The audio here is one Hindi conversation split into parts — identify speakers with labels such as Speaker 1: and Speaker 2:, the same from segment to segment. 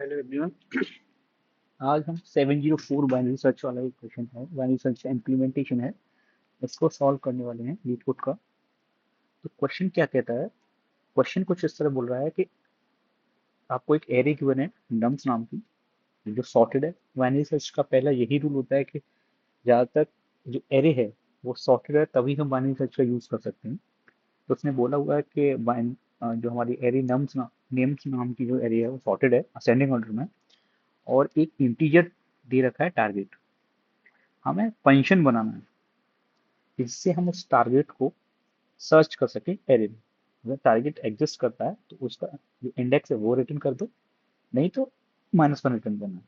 Speaker 1: Hello everyone. आज हम 704 बाइनरी सर्च वाला एक क्वेश्चन है, बाइनरी सर्च इम्प्लीमेंटेशन है, इसको सॉल्व करने वाले हैं लीड कोड का। तो क्वेश्चन क्या कहता है? क्वेश्चन कुछ इस तरह बोल रहा है कि आपको एक एरे गिवन है नम्स नाम की, जो सॉर्टेड है। बाइनरी सर्च का पहला यही रूल होता है कि ज़्यादातर जो एरे है वो सॉर्टेड है, तभी हम बाइनरी सर्च का यूज़ कर सकते हैं। तो उसने बोला हुआ है कि जो हमारी एरे नेम्स नाम की जो एरे है वो सॉर्टेड है असेंडिंग ऑर्डर में, और एक इंटीजर दे रखा है टारगेट। हमें फंक्शन बनाना है जिससे हम उस टारगेट को सर्च कर सकें एरे में। अगर टारगेट एग्जिस्ट करता है तो उसका जो इंडेक्स है वो रिटर्न कर दो, नहीं तो -1 रिटर्न करना है।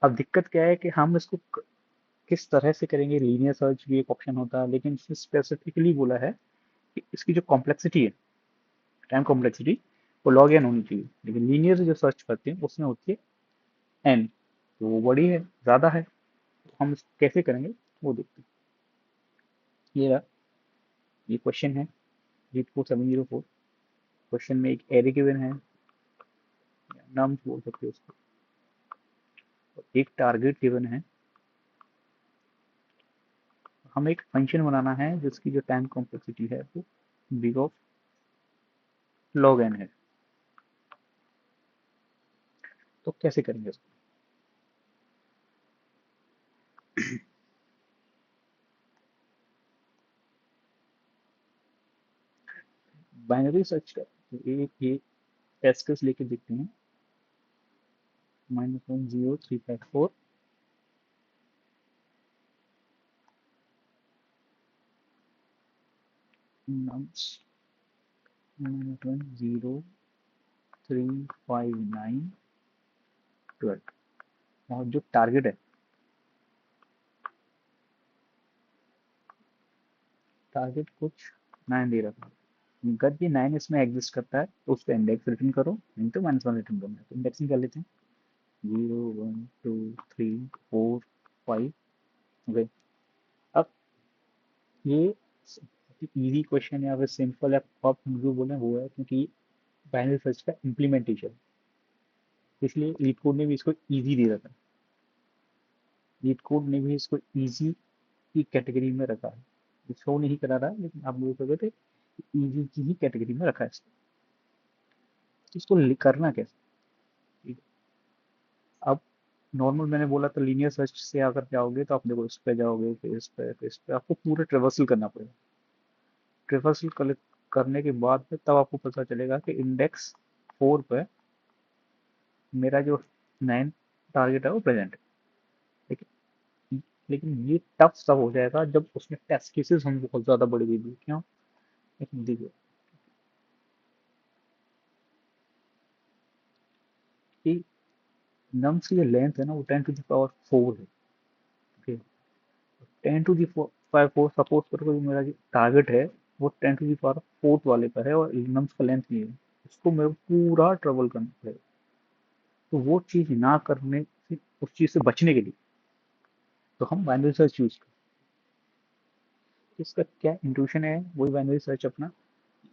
Speaker 1: अब दिक्कत क्या है कि हम इसको किस तरह से करेंगे। लीनियर सर्च भी एक ऑप्शन होता है, लेकिन इसमें स्पेसिफिकली बोला है कि इसकी जो कॉम्प्लेक्सिटी है, टाइम कॉम्प्लेक्सिटी, वो log n होनी चाहिए। लेकिन लीनियर जो सर्च करते हैं उसमें होती है n, तो वो बड़ी है, ज़्यादा है। तो हम इसको कैसे करेंगे वो देखते हैं। ये रहा, ये क्वेश्चन है जीत को 704। क्वेश्चन में एक एरे गिवन है, नाम बोल सकते हो उसको, और एक टारगेट गिवन है। हमें एक फंक्शन बनाना है जिसकी जो टाइम कॉम्प्लेक्सिटी है वो बिग ऑफ log n है। तो कैसे करेंगे इसको? बाइनरी सर्च का तो एक ये एस्केस लेके देखते हैं। -10354 नम्स -1035912, और जो टारगेट है, टारगेट कुछ 9 दे रखा है। अगर ये 9 इसमें एग्जिस्ट करता है तो उसका इंडेक्स रिटर्न करो, नहीं तो -1 रिटर्न करना है। तो इंडेक्सिंग कर लेते हैं। 0 1 2 3 4 5। ओके। अब ये इजी क्वेश्चन या फिर सिंपल या आप जो बोले वो है, क्योंकि बाइनरी सर्च का इम्प्लीमेंटेशन, इसलिए लीड कोड ने भी इसको इजी दे रखा है। लीड कोड ने भी इसको इजी की कैटेगरी में रखा है। ये शो नहीं करा रहा है, लेकिन आप बोल सकते थे इजी की ही कैटेगरी में रखा है इसको। तो इसको करना कैसे? ठीक है। अब नॉर्मल मैंने बोला तो लीनियर सर्च से अगर जाओगे तो आप देखो इस पे जाओगे, फिर इस पे आपको पूरा ट्रेवर्सल करना पड़ेगा। ट्रेवर्सल करने के बाद में तब आपको पता चलेगा कि इंडेक्स 4 पे मेरा जो 9 टारगेट है वो प्रेजेंट है। लेकिन लेकिन ये टफ तब हो जाएगा जब उसमें टेस्ट केसेस हम बहुत ज्यादा बड़े दे दिए। क्यों? लेकिन देखिए कि नम्स की जो लेंथ है ना वो 10 टू द पावर 4 है। ठीक है। 10 टू द पावर 4, सपोज करो कि मेरा जो टारगेट है वो 10 टू द पावर 4 वाले का है और नम्स का लेंथ नहीं है। उसको मेरे को पूरा ट्रेवल करना पड़ेगा। तो वो चीज ना करने से, उस चीज से बचने के लिए, तो हम बाइनरी सर्च यूज करते हैं। इसका क्या इंट्यूशन है? वही बाइनरी सर्च अपना,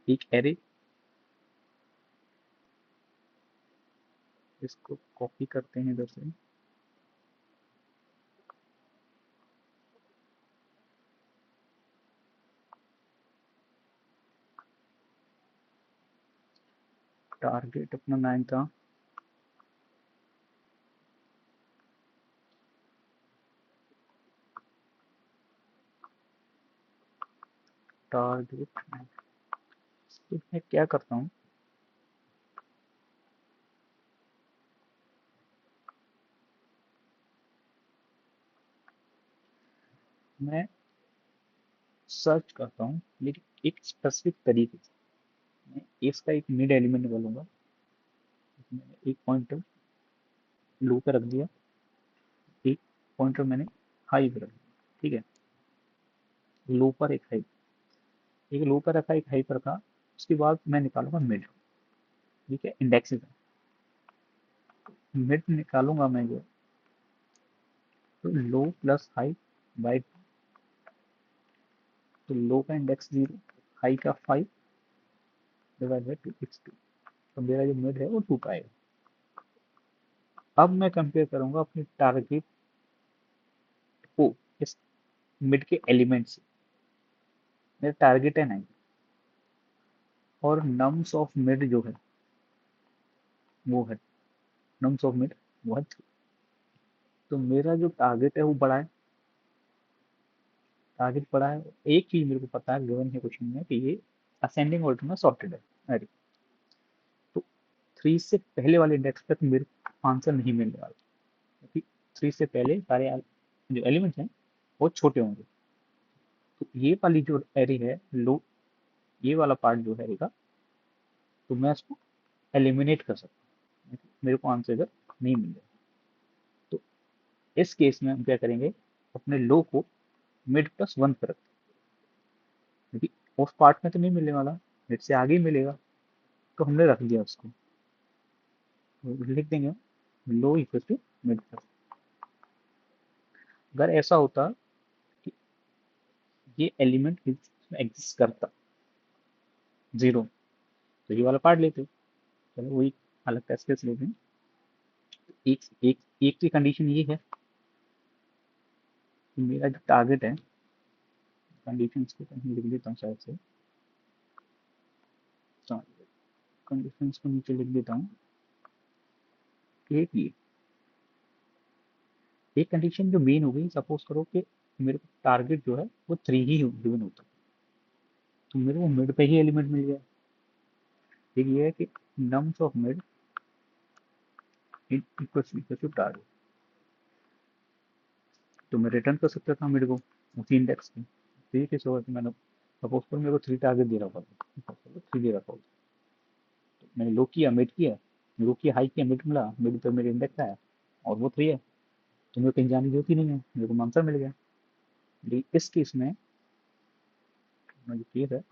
Speaker 1: एक एरे, इसको कॉपी करते हैं इधर से। टारगेट अपना 9 था। टारगेट तो मैं क्या करता हूँ, मैं सर्च करता हूँ लेकिन एक स्पेसिफिक तरीके से। मैं इसका एक मिड एलिमेंट निकालूंगा। मैंने एक पॉइंटर लो पे रख दिया, एक पॉइंटर मैंने हाई पे रख दिया। ठीक है। लो पर एक हाई, एक लो पर रखा, एक हाई पर रखा। उसके बाद मैं निकालूंगा मिड। ठीक है, इंडेक्सेस है। मिड निकालूंगा मैं जो, तो लो प्लस हाई बाई, तो लो का इंडेक्स 0, हाई का 5 डिवाइड बाई 2, 2। तो मेरा जो मिड है वो 2 का आएगा। अब मैं कंपेयर करूंगा अपनी टारगेट को इस मिड के एलिमेंट से। मेरा टारगेट है 9 और नम्स ऑफ मिड जो है वो है नम्स ऑफ मिड वो है 3। तो मेरा जो टारगेट है वो बड़ा है। टारगेट बड़ा है। एक चीज मेरे को पता है गिवन है क्वेश्चन में कि ये असेंडिंग ऑर्डर में सॉर्टेड है। अरे तो 3 से पहले वाले इंडेक्स पे तो मेरे को आंसर नहीं मिलने वाला, क्योंकि 3 से पहले सारे जो एलिमेंट्स हैं वो छोटे होंगे। तो ये वाली जो एरे है लो, ये वाला पार्ट जो है एरे, तो मैं इसको एलिमिनेट कर सकता हूँ, मेरे को आंसर इधर नहीं मिल रहा। तो इस केस में हम क्या करेंगे, अपने लो को मिड प्लस 1 पर रखते हैं, क्योंकि उस पार्ट में तो नहीं मिलने वाला, मिड से आगे ही मिलेगा। तो हमने रख दिया उसको, तो लिख देंगे लो इक्वल टू मिड प्लस। अगर ऐसा होता कि ये एलिमेंट इसमें एग्जिस्ट करता 0, तो ये वाला पार्ट लेते। चलो वही अलग टेस्ट केस लेते हैं। एक एक एक की कंडीशन ये है कि मेरा जो टारगेट है, कंडीशन को कहीं लिख देता हूँ शायद से, कंडीशन को नीचे लिख देता हूँ। एक ये एक कंडीशन जो मेन हो गई, सपोज करो कि मेरे को टारगेट जो है वो 3 ही गिवन होता, तो मेरे को मिड पे ही एलिमेंट मिल गया। एक ये है कि nums of mid in equal to target, तो मैं रिटर्न कर सकता था मिड को उसी इंडेक्स पे। तो ये कैसे होगा कि मैंने सपोज करो मेरे को 3 टारगेट दे रखा था, 3 दे रखा होता, तो मैंने लो किया मिड किया, लो किया हाई किया मिड मिला, मिड पे मेरे इंडेक्स आया और वो 3 है, तो मेरे को कहीं जाने की जरूरत ही नहीं है, मेरे को आंसर मिल गया। लेकिन इस केस में जो केस है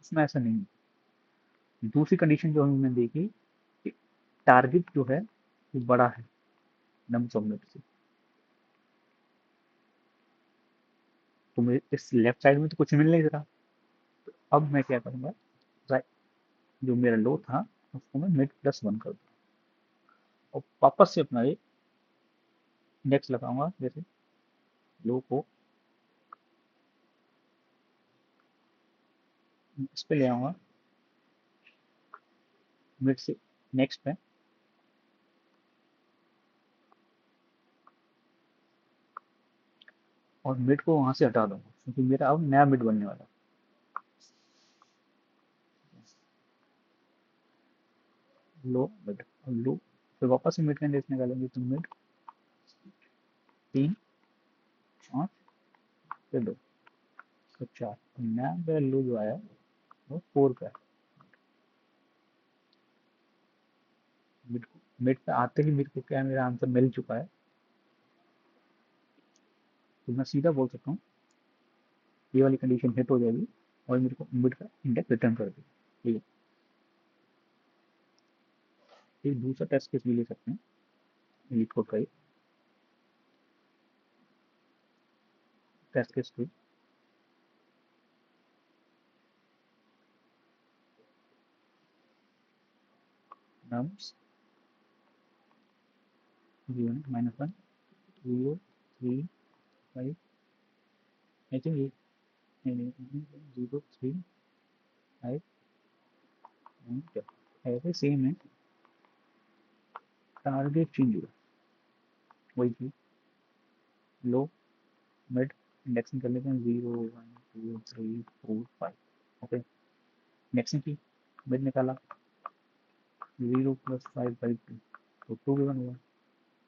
Speaker 1: उसमें ऐसा नहीं है। दूसरी कंडीशन जो हमने देखी कि टारगेट जो है वो बड़ा है नम्स ऑफ मिड से, तो मुझे इस लेफ्ट साइड में तो कुछ मिल नहीं रहा। तो अब मैं क्या करूंगा, राइट, जो मेरा लो था उसको मैं मिड प्लस 1 कर दूँ और वापस से अपना ये इंडेक्स लगाऊंगा, जैसे लो को इस पे ले आऊंगा मिड से नेक्स्ट पे, और मिड को वहां से हटा दूंगा क्योंकि मेरा अब नया मिड बनने वाला है। लो मिड और लो, फिर वापस से मिड का इंडेक्स निकालेंगे तो मिड 3 5 फिर 2 तो 4, नया मेरा लो जो आया वो 4 का है। मिड पे आते ही मेरे को क्या है, मेरा आंसर मिल चुका है, तो मैं सीधा बोल सकता हूँ ये वाली कंडीशन हिट हो जाएगी और मेरे को मिड का इंडेक्स रिटर्न कर देगी। ठीक है, एक दूसरा टेस्ट केस भी ले सकते हैं लीड कोड का ही, test case 2 nums 0 -1 0 3 5, I think ये नहीं नहीं 0 3 5 क्या ऐसे सेम है, टारगेट चेंज हुआ वही चीज, लो मिड इंडेक्सिंग कर लेते हैं 0 1 2 3 4 5। ओके, इंडेक्सिंग की मिड निकाला 0 + 5 / 2, तो 2 गिवन हुआ,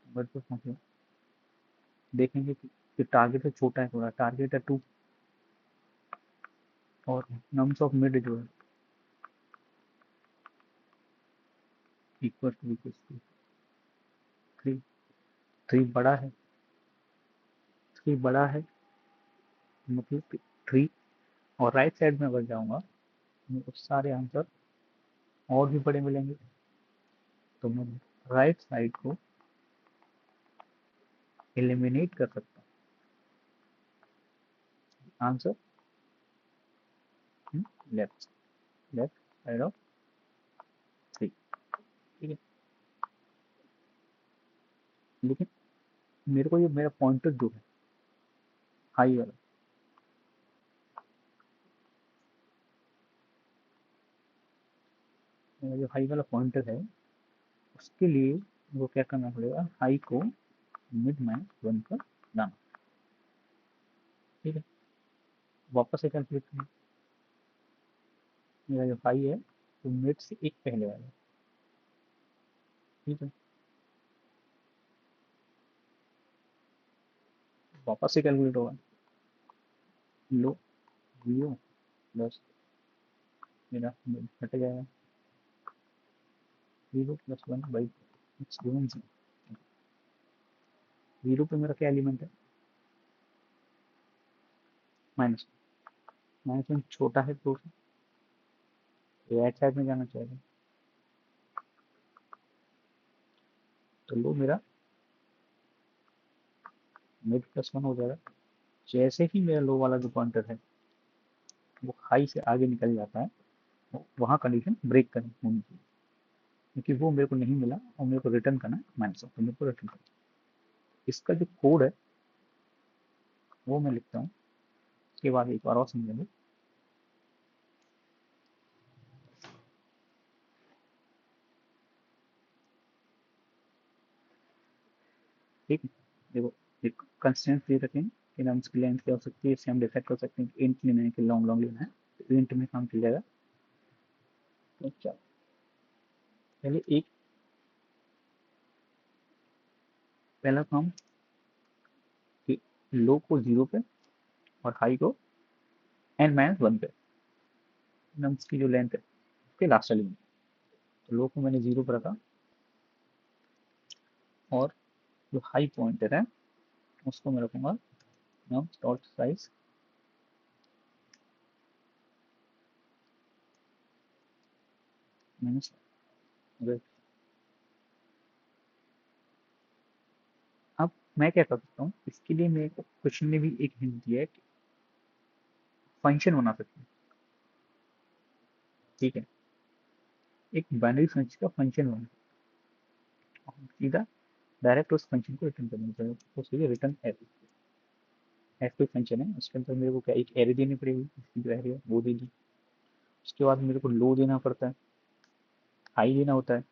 Speaker 1: मिड पे पहुंचे। देखेंगे कि टारगेट से छोटा है, थोड़ा टारगेट है 2 और नम्स ऑफ मिड जो है इक्वल टू 3। 3 बड़ा है, 3 बड़ा है, मतलब 3, और राइट साइड में अगर जाऊंगा मेरे को सारे आंसर और भी बड़े मिलेंगे, तो मैं राइट साइड को एलिमिनेट कर सकता हूँ। Answer left left side of 3। ठीक है, लेकिन मेरे को ये मेरा पॉइंटर जो है हाई वाला, मेरा जो हाई वाला पॉइंटर है उसके लिए वो क्या करना पड़ेगा, हाई को मिड माइनस वन पर लाना। ठीक है, वापस से कैलकुलेट करें, मेरा जो हाई है वो मिड से एक पहले वाला है। ठीक है, वापस से कैलकुलेट होगा, लो जीरो प्लस मेरा मिड हट जाएगा, zero plus one by x given zero. Zero पे मेरा क्या एलिमेंट है, माइनस, माइनस वन छोटा है तो राइट साइड में जाना चाहिए। तो लो मेरा मिड प्लस वन हो जाएगा। जैसे ही मेरा लो वाला जो पॉइंटर है वो हाई से आगे निकल जाता है, वहाँ कंडीशन ब्रेक करनी होनी चाहिए, क्योंकि वो मेरे को नहीं मिला और मेरे को रिटर्न करना है माइनस वन, तो मेरे को रिटर्न करना है। इसका जो कोड है वो मैं लिखता हूँ, उसके बाद एक बार और समझेंगे। ठीक है, देखो एक कंस्टेंट दे रखे हैं कि हम इसकी लेंथ क्या हो सकती है, इससे हम डिसाइड कर सकते हैं कि इंट लेना है कि लॉन्ग लॉन्ग लेना है, तो इंट में काम चल जाएगा। तो चलो पहले एक, पहला काम कि लो को जीरो पे और हाई को एन माइनस वन पे, नम्स की जो लेंथ है उसके लास्ट एलिमेंट, तो लो को मैंने जीरो पर रखा और जो हाई पॉइंटर है उसको मैं रखूंगा नम्स डॉट साइज माइनस। अब मैं क्या कर सकता हूँ, इसके लिए मेरे को क्वेश्चन में भी एक हिंट दिया है कि फंक्शन बना सकते हैं। ठीक है, एक बाइनरी फंक्शन का फंक्शन बना, हम सीधा डायरेक्ट उस फंक्शन को रिटर्न करना चाहिए, तो सीधे रिटर्न एफ, एफ कोई फंक्शन है उसके अंदर मेरे को क्या एक एरे देनी पड़ेगी, इसकी जो एरे है वो दे दी। उसके बाद मेरे को लो देना पड़ता है, हाई देना होता है,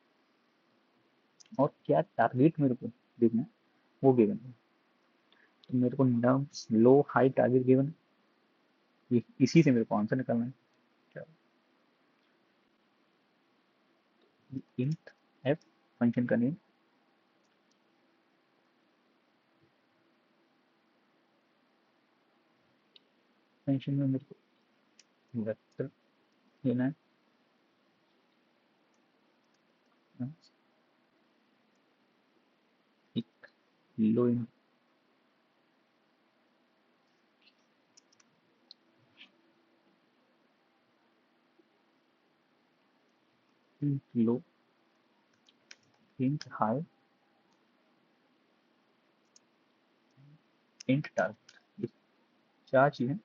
Speaker 1: और क्या टारगेट मेरे को देखना है वो गिवन है। तो मेरे को नम्स लो हाई टारगेट गिवन, इसी से मेरे को आंसर निकालना है। इंट एफ फंक्शन का नेम, फंक्शन में मेरे को वेक्टर लेना है, एक लो इंट लो इंट हाई इंट टारगेट, ये चार चीजें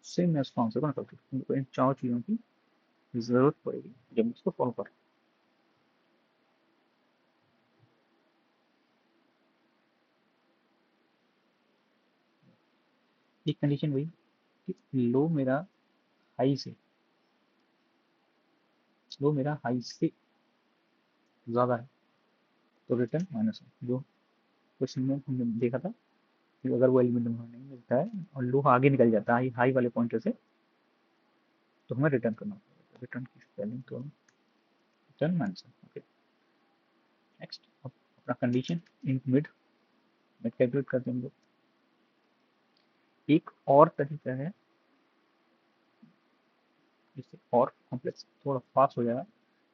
Speaker 1: से मैं उसको आंसर बना सकता हूँ। इन चार चीजों की जरूरत पड़ेगी जब मैं इसको फॉलो करूँ। एक कंडीशन वही कि लो मेरा हाई से ज्यादा है तो रिटर्न माइनस है, जो क्वेश्चन में हमने देखा था कि अगर वो एलिमेंट हमें नहीं मिलता है और लो आगे निकल जाता है हाई वाले पॉइंटर से, तो हमें रिटर्न करना पड़ेगा। रिटर्न की स्पेलिंग तो रिटर्न माइनस है। ओके, नेक्स्ट अब अपना condition in mid mid calculate करते हैं हम लोग। एक और तरीका है जिससे और कॉम्प्लेक्स थोड़ा फास्ट हो जाएगा,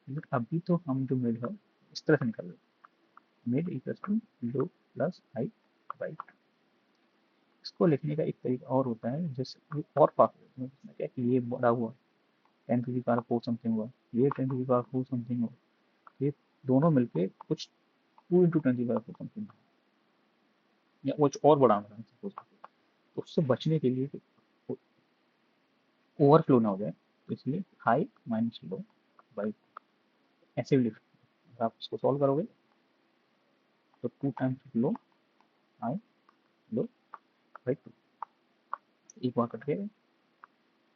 Speaker 1: लेकिन अभी तो हम जो मिड है इस तरह से निकाल रहे हैं, mid equals to low plus high by. इसको लिखने का एक तरीका और होता है जैसे और फास्ट, क्या कि ये बड़ा हुआ 10 टू दी पावर 4 समथिंग हुआ, ये 10 टू दी पावर 4 समथिंग हुआ, ये दोनों मिलके कुछ 2 into 10 to the power 4 something, या कुछ और बड़ा होना है सपोज, तो उससे बचने के लिए ओवरफ्लो ना हो जाए, तो इसलिए हाई माइनस लो बाई, ऐसे भी लिख सकते हैं। अगर आप इसको सॉल्व करोगे तो 2 times low I low by 2, एक बार कट गया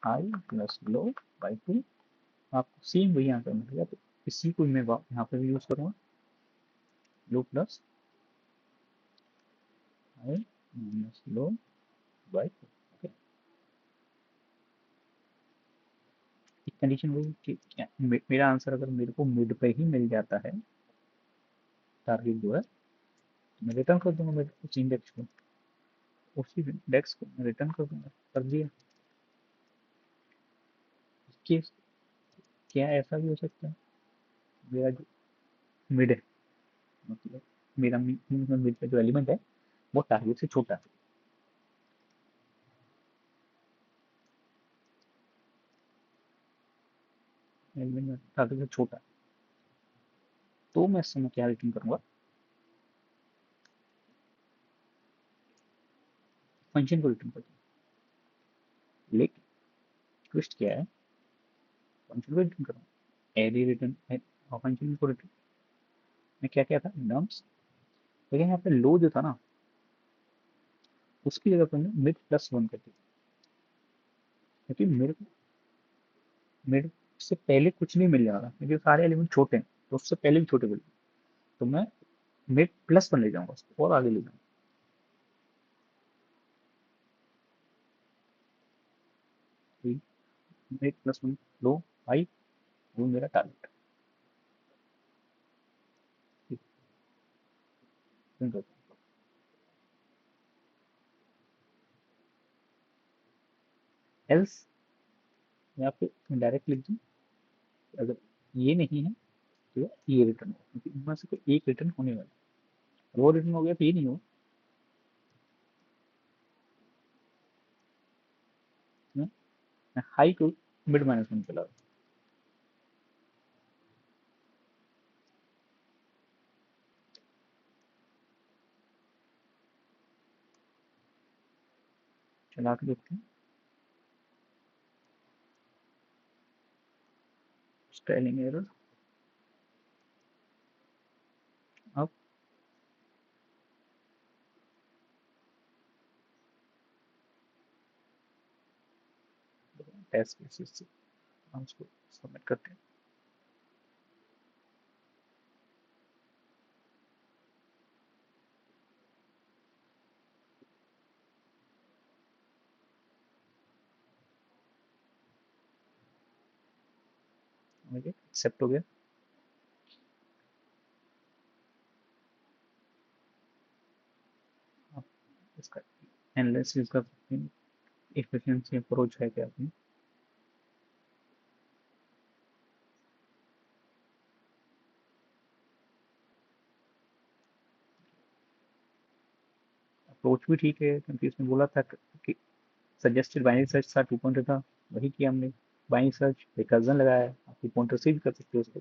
Speaker 1: आई प्लस लो बाई 2, आपको सेम वही आंसर मिलेगा। तो इसी को मैं यहाँ पे भी यूज करूँगा, low plus I minus low by 2। Okay, एक कंडीशन वही कि मेरा आंसर अगर मेरे को मिड पे ही मिल जाता है, टारगेट जो है, तो मैं रिटर्न कर दूंगा मेरे उस इंडेक्स को, उसी इंडेक्स को मैं रिटर्न कर दूंगा, कर दिया। इसके क्या ऐसा भी हो सकता है, मेरा जो मिड है, मतलब मेरा मिड पे जो एलिमेंट है वो टारगेट से छोटा है, एलिमेंट टारगेट से छोटा है, तो मैं इस समय क्या रिटर्न करूंगा, फंक्शन को रिटर्न कर दूंगा। लेकिन ट्विस्ट क्या है, फंक्शन को रिटर्न करूंगा, एरे रिटर्न है और फंक्शन को रिटर्न, मैं क्या क्या था नम्स, लेकिन यहाँ पे लो जो था ना, उसकी जगह पर मिड प्लस वन कर दिया, क्योंकि मेरे से पहले कुछ नहीं मिल जा रहा, क्योंकि सारे एलिमेंट छोटे हैं, तो उससे पहले भी छोटे मिल, तो मैं मिड प्लस वन ले जाऊंगा उसको और आगे ले जाऊंगा, मिड प्लस वन लो भाई, वो मेरा टारगेट है। एल्स यहाँ पे डायरेक्ट लिख दूँ, अगर ये नहीं है तो ये रिटर्न हो, क्योंकि इनमें से कोई एक रिटर्न होने वाला है, वो रिटर्न हो गया तो ये नहीं हो, मैं हाई को मिड माइनस वन चला, चला के देखते हैं, स्टाइलिंग एरर। अब टेस्ट केसेस से हम उसको सबमिट करते हैं, एक्सेप्ट हो गया। अब इसका एनालिसिस कर सकते हैं, एफिशिएंसी अप्रोच है क्या अपनी, अप्रोच भी ठीक है, क्योंकि इसने बोला था कि सजेस्टेड बाइनरी सर्च था 2 पॉइंटर था, वही किया हमने, बाइनरी सर्च एक कजन लगाया, आप 2 पॉइंटर से भी कर सकते हो उसको,